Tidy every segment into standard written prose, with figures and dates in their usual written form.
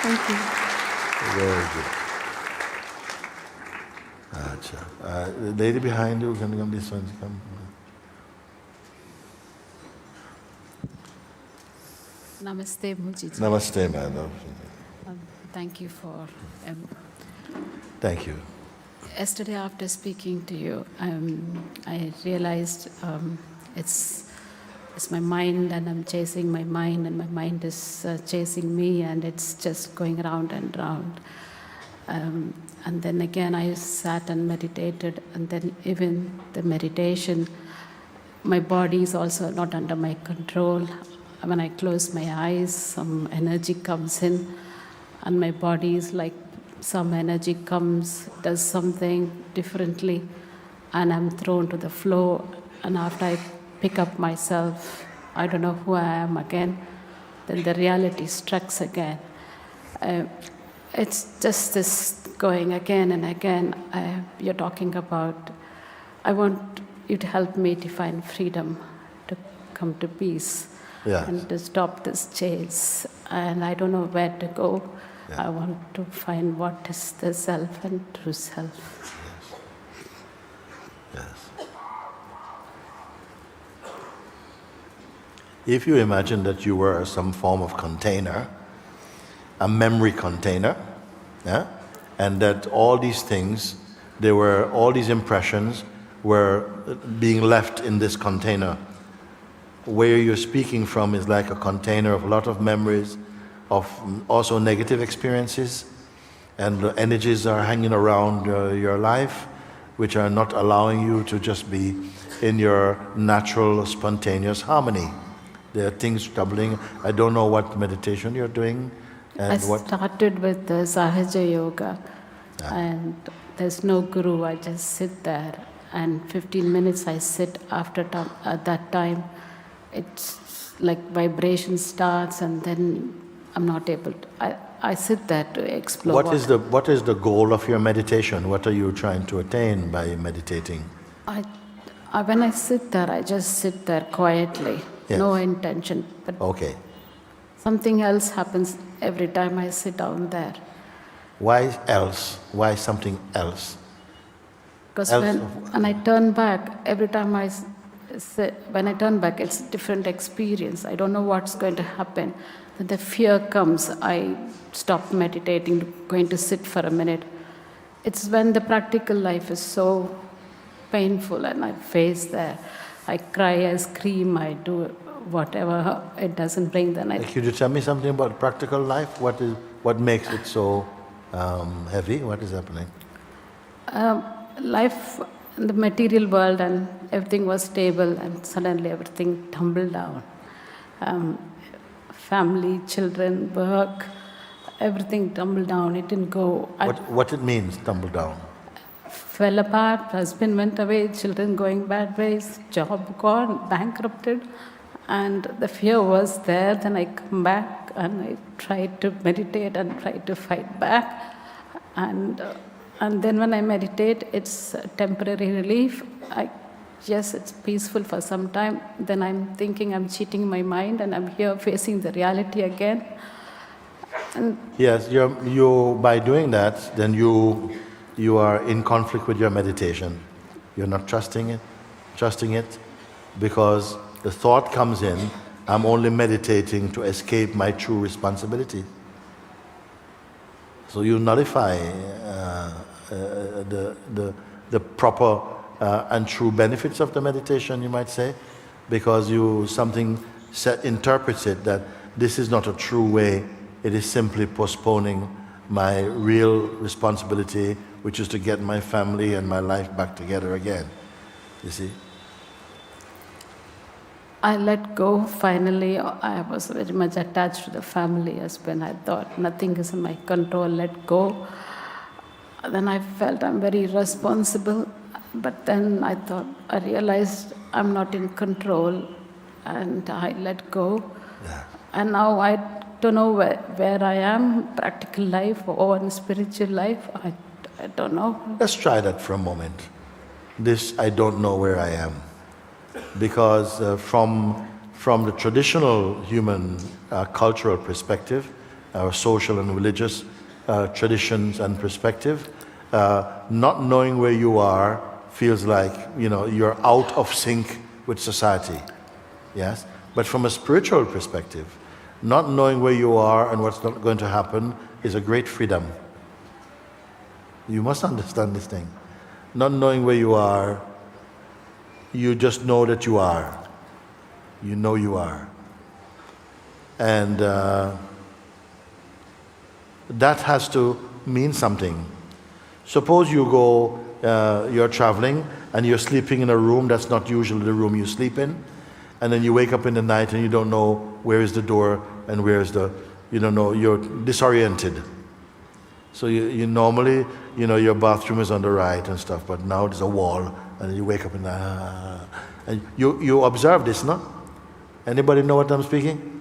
Thank you. Very good. Acha. The lady behind you, can come, this one, come. Namaste, Mooji. Namaste, madam. Thank you for... Thank you. Yesterday after speaking to you, I realized it's my mind and I'm chasing my mind and my mind is chasing me and it's just going round and round. And then again I sat and meditated, and then even the meditation, my body is also not under my control. When I close my eyes, some energy comes in and my body is like some energy comes, does something differently, and I'm thrown to the floor. And after I pick up myself, I don't know who I am again, then the reality strikes again. It's just this going again and again. You're talking about, I want you to help me to find freedom, to come to peace, and to stop this chase. And I don't know where to go. Yeah. I want to find what is the self and true self. Yes. Yes. If you imagine that you were some form of container, a memory container, yeah? And that all these things, all these impressions were being left in this container. Where you're speaking from is like a container of a lot of memories, of also negative experiences, and the energies are hanging around your life, which are not allowing you to just be in your natural, spontaneous harmony. There are things troubling. I don't know what meditation you're doing. And I started with the Sahaja Yoga, and there's no guru. I just sit there, and 15 minutes I sit after at that time. It's like vibration starts, and then I'm not able to. I sit there to explore. What is the goal of your meditation? What are you trying to attain by meditating? When I sit there, I just sit there quietly, no intention. But okay. Something else happens every time I sit down there. Why else? Why something else? Because when I turn back, every time when I turn back, it's a different experience. I don't know what's going to happen. Then the fear comes. I stop meditating, going to sit for a minute. It's when the practical life is so painful and I face there. I cry, I scream, I do whatever. It doesn't bring the night. Could you tell me something about practical life? What makes it so heavy? What is happening? Life in the material world, and everything was stable, and suddenly everything tumbled down. Family, children, work, everything tumbled down. It didn't go. What it means, tumble down? Fell apart, husband went away, children going bad ways, job gone, bankrupted. And the fear was there. Then I come back and I tried to meditate and try to fight back. And then when I meditate, it's a temporary relief. Yes, it's peaceful for some time. Then I'm thinking I'm cheating my mind and I'm here facing the reality again. And yes, you by doing that, then you are in conflict with your meditation. You're not trusting it, because the thought comes in, I'm only meditating to escape my true responsibility. So you nullify the proper and true benefits of the meditation, you might say, because something interprets it that this is not a true way, it is simply postponing my real responsibility, which is to get my family and my life back together again. You see? I let go finally. I was very much attached to the family husband. I thought nothing is in my control, let go. Then I felt I'm very responsible, but then I realized I'm not in control, and I let go. Yeah. And now I don't know where I am, practical life or in spiritual life. I don't know. Let's try that for a moment. This, I don't know where I am. Because from the traditional human cultural perspective, our social and religious traditions and perspective, not knowing where you are feels like, you're out of sync with society. Yes? But from a spiritual perspective, not knowing where you are and what's not going to happen is a great freedom. You must understand this thing. Not knowing where you are, you just know that you are. You know you are. And that has to mean something. Suppose you go, you're traveling and you're sleeping in a room that's not usually the room you sleep in, and then you wake up in the night and you don't know where is the door and where is you don't know, you're disoriented. So you normally, your bathroom is on the right and stuff, but now there's a wall and you wake up and you observe this, no? Anybody know what I'm speaking?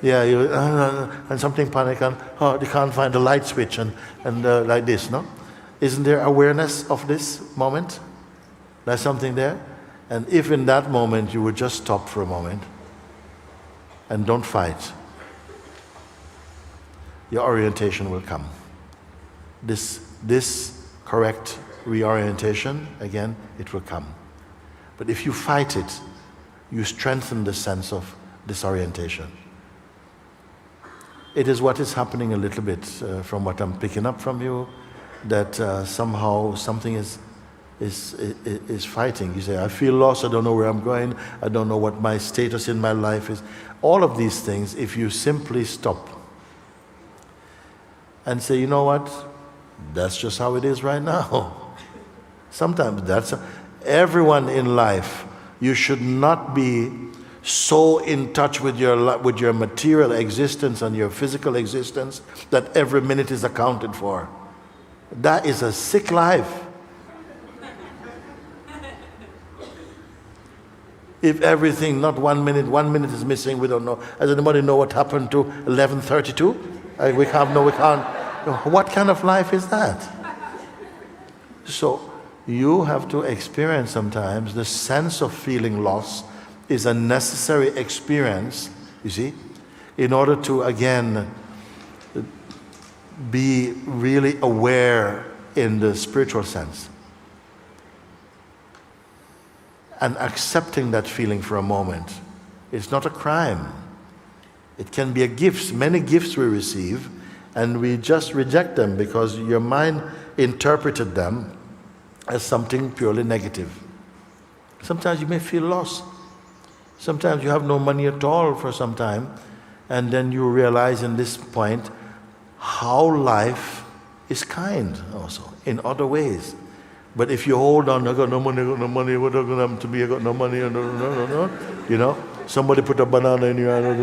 Yeah, and something panic and they can't find the light switch and like this, no? Isn't there awareness of this moment? There's something there? And if in that moment you would just stop for a moment and don't fight, your orientation will come. This correct reorientation, again, it will come. But if you fight it, you strengthen the sense of disorientation. It is what is happening a little bit from what I'm picking up from you, that somehow something is fighting. You say, I feel lost, I don't know where I'm going, I don't know what my status in my life is. All of these things, if you simply stop and say, you know what, that's just how it is right now. Sometimes everyone in life, you should not be so in touch with your material existence and your physical existence that every minute is accounted for. That is a sick life. If everything, not 1 minute is missing, we don't know. Does anybody know what happened to 11:32? We can't. What kind of life is that? So you have to experience sometimes the sense of feeling lost is a necessary experience, you see, in order to, again, be really aware in the spiritual sense. And accepting that feeling for a moment. It's not a crime. It can be a gift. Many gifts we receive, and we just reject them because your mind interpreted them as something purely negative. Sometimes you may feel lost. Sometimes you have no money at all for some time, and then you realize in this point how life is kind also in other ways. But if you hold on, I got no money, what are going to happen to me? I got no money, no. Somebody put a banana in your hand, I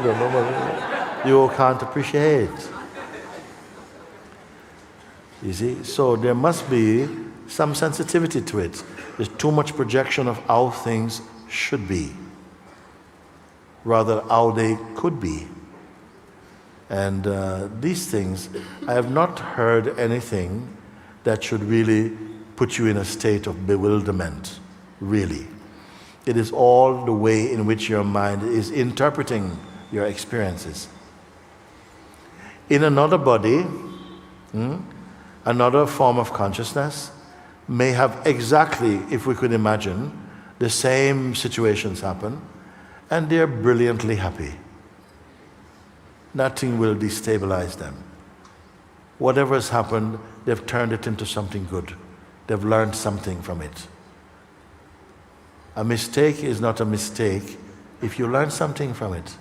got no money. You can't appreciate. You see? So there must be some sensitivity to it. There's too much projection of how things should be, rather how they could be. And these things, I have not heard anything that should really put you in a state of bewilderment, really. It is all the way in which your mind is interpreting your experiences. In another body, another form of consciousness may have exactly, if we could imagine, the same situations happen, and they're brilliantly happy. Nothing will destabilize them. Whatever has happened, they've turned it into something good. They've learned something from it. A mistake is not a mistake if you learn something from it.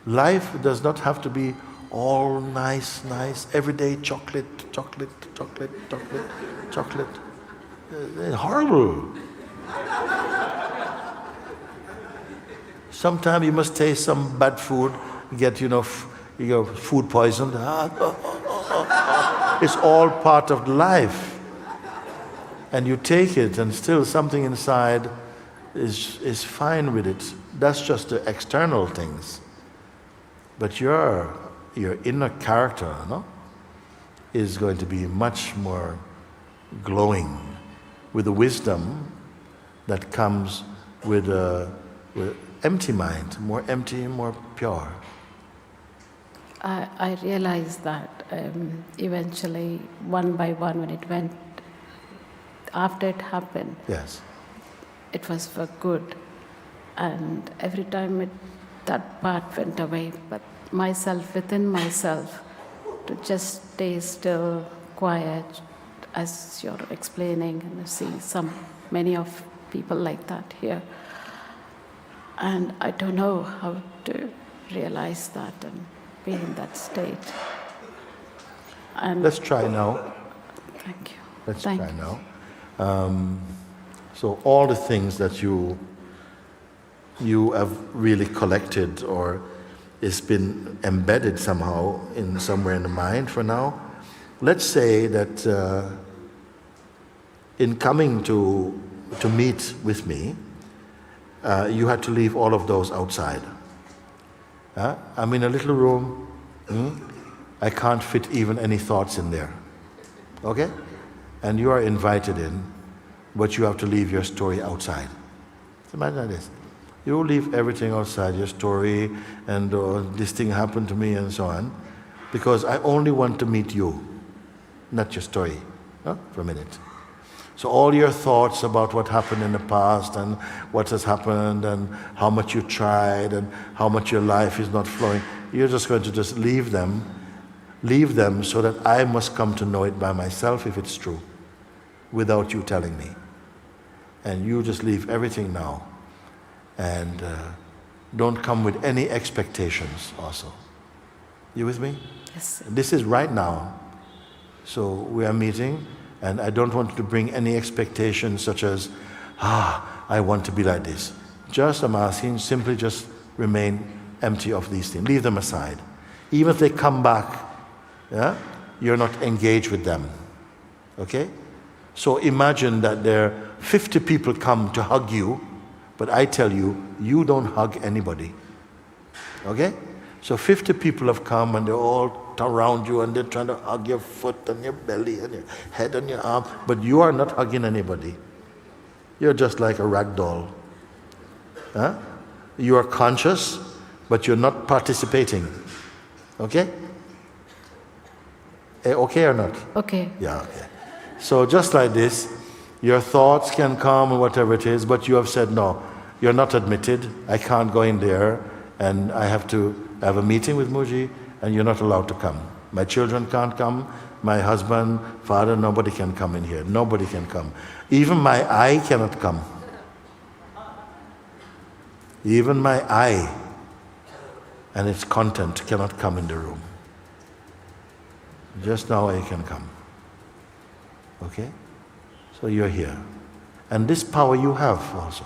Life does not have to be all nice, every day chocolate. Horrible. Sometimes you must taste some bad food, get, food poisoned. It's all part of life. And you take it and still something inside is fine with it. That's just the external things. But your inner character, is going to be much more glowing with the wisdom that comes with empty mind, more empty, more pure. I realized that eventually, one by one, when it went, after it happened, Yes. it was for good. And every time that part went away, but myself, within myself, to just stay still, quiet, as you're explaining, and I see many of people like that here. And I don't know how to realize that and be in that state. And Let's try now. thank you. Let's Thank try you. now. So all the things that you have really collected or it's been embedded somehow in somewhere in the mind for now. Let's say that in coming to meet with me, you had to leave all of those outside. I'm in a little room. I can't fit even any thoughts in there. Okay? And you are invited in, but you have to leave your story outside. Imagine this. You leave everything outside, your story, and this thing happened to me and so on, because I only want to meet you, not your story, for a minute. So all your thoughts about what happened in the past and what has happened and how much you tried and how much your life is not flowing, you're just going to just leave them so that I must come to know it by myself if it's true, without you telling me. And you just leave everything now. And don't come with any expectations also. You with me? Yes. This is right now. So we are meeting, and I don't want to bring any expectations such as, I want to be like this. Just, I'm asking, simply just remain empty of these things. Leave them aside. Even if they come back, you're not engaged with them. Okay? So imagine that there are 50 people come to hug you, but I tell you, you don't hug anybody. Okay? So 50 people have come and they're all around you and they're trying to hug your foot and your belly and your head and your arm, but you are not hugging anybody. You're just like a rag doll. You are conscious, but you're not participating. Okay? Okay or not? Okay. Yeah, okay. So just like this, your thoughts can come and whatever it is, but you have said, no, you're not admitted. I can't go in there, and I have to have a meeting with Mooji, and you're not allowed to come. My children can't come. My husband, father, nobody can come in here. Nobody can come. Even my eye cannot come. Even my eye and its content cannot come in the room. Just now I can come. Okay? So you're here. And this power you have also.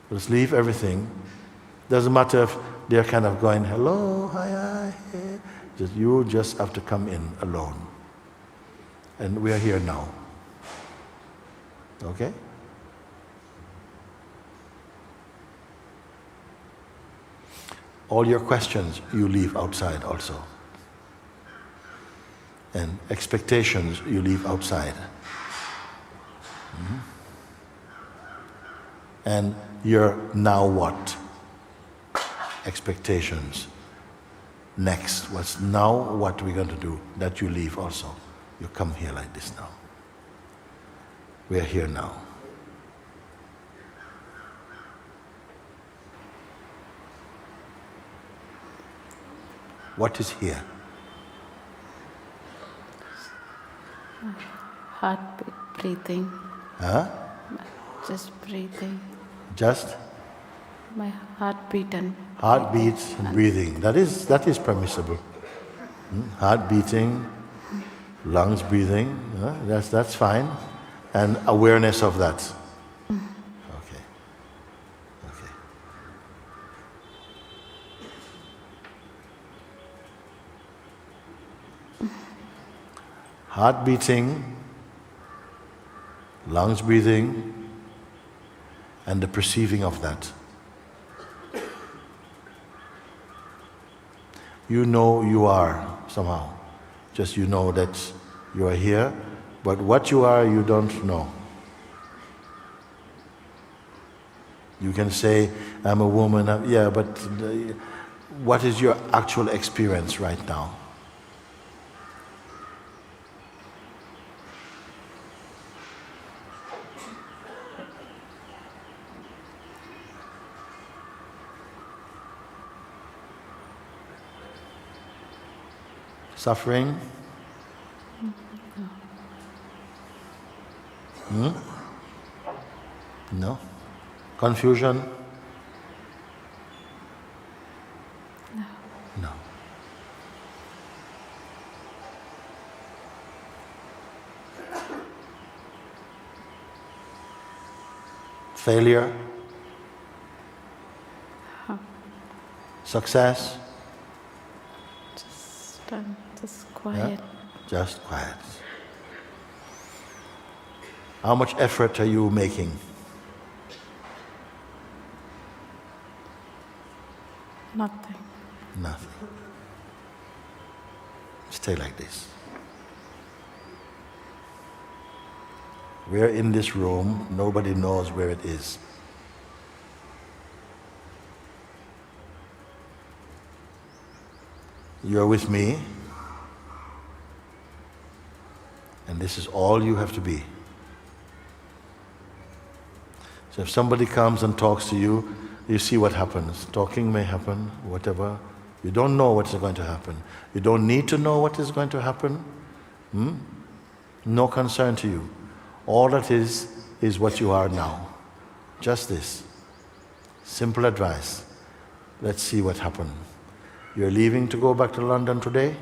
Just leave everything. Doesn't matter if they're kind of going, hello, hi, hey. You just have to come in alone. And we are here now. Okay? All your questions you leave outside also. And expectations you leave outside. And your now what? Expectations. Next, what's now what we're going to do? That you leave also. You come here like this now. We are here now. What is here? Heartbeat, breathing. Huh? Just breathing. Just? My heartbeat and Heartbeats and breathing. That is permissible. Heart beating, lungs breathing. That's fine. And awareness of that. Okay. Okay. Heart beating, lungs breathing, and the perceiving of that. You know you are somehow. Just you know that you are here, but what you are, you don't know. You can say, I'm a woman, yeah, but what is your actual experience right now? Suffering? No. Confusion? No. No. Failure? No. Success? Just quiet. Yeah? Just quiet. How much effort are you making? Nothing. Nothing. Stay like this. We're in this room, nobody knows where it is. You're with me, and this is all you have to be. So if somebody comes and talks to you, you see what happens. Talking may happen, whatever. You don't know what's going to happen. You don't need to know what is going to happen. No concern to you. All that is what you are now. Just this. Simple advice. Let's see what happens. You're leaving to go back to London today?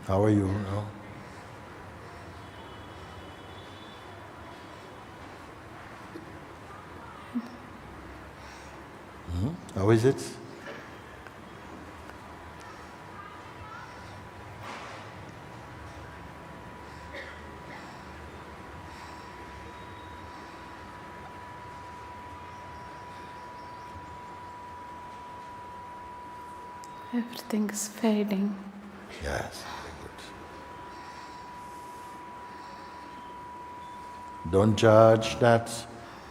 How are you now? How is it? Everything is fading. Yes, very good. Don't judge that,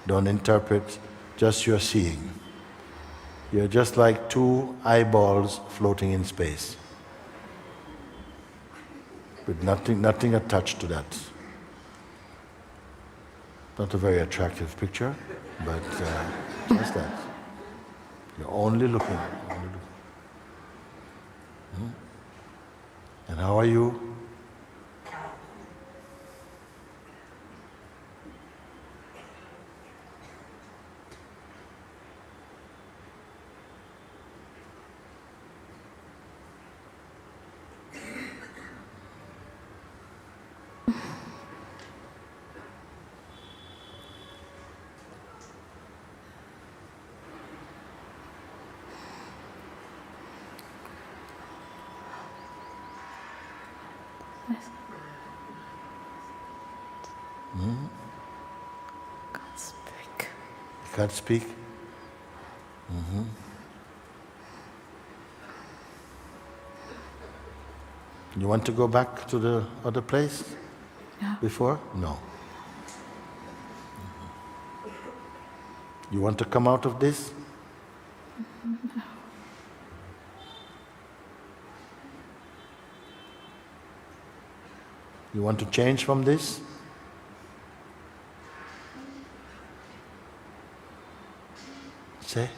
don't interpret, just you're seeing. You're just like two eyeballs floating in space, with nothing attached to that. Not a very attractive picture, but just that. You're only looking. And how are you? Can't speak. You can't speak? You want to go back to the other place Yeah. before? No. You want to come out of this? You want to change from this? Say.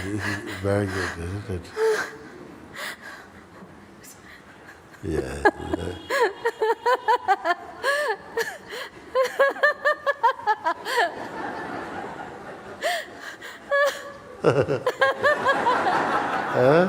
This is very good, isn't it? Yeah. Huh?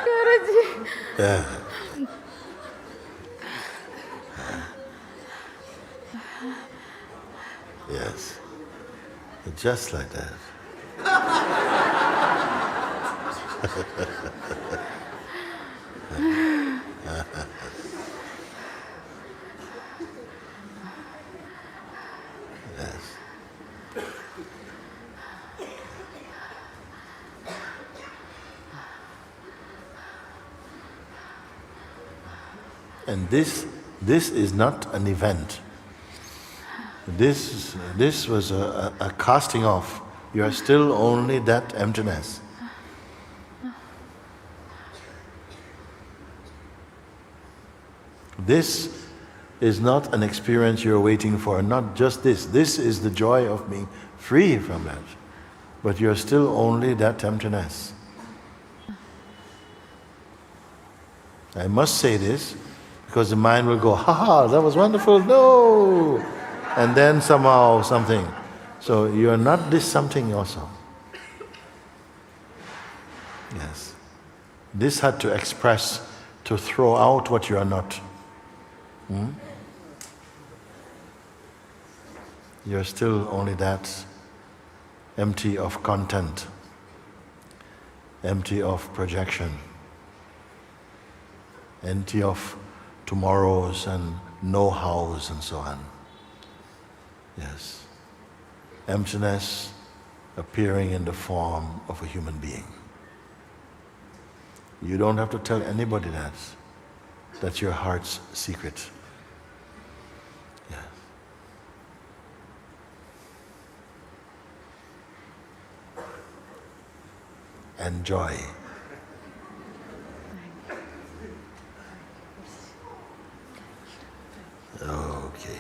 Guruji. Yeah. Yes. Just like that. Yes. And this is not an event. This was a casting off. You are still only that emptiness. This is not an experience you're waiting for, not just this. This is the joy of being free from that. But you're still only that emptiness. I must say this, because the mind will go, ha ha, that was wonderful, no! And then somehow something. So you are not this something also. Yes. This had to express, to throw out what you are not. You're still only that, empty of content, empty of projection, empty of tomorrows and know-hows and so on. Yes. Emptiness appearing in the form of a human being. You don't have to tell anybody that. That's your heart's secret. Yes. Enjoy. Okay.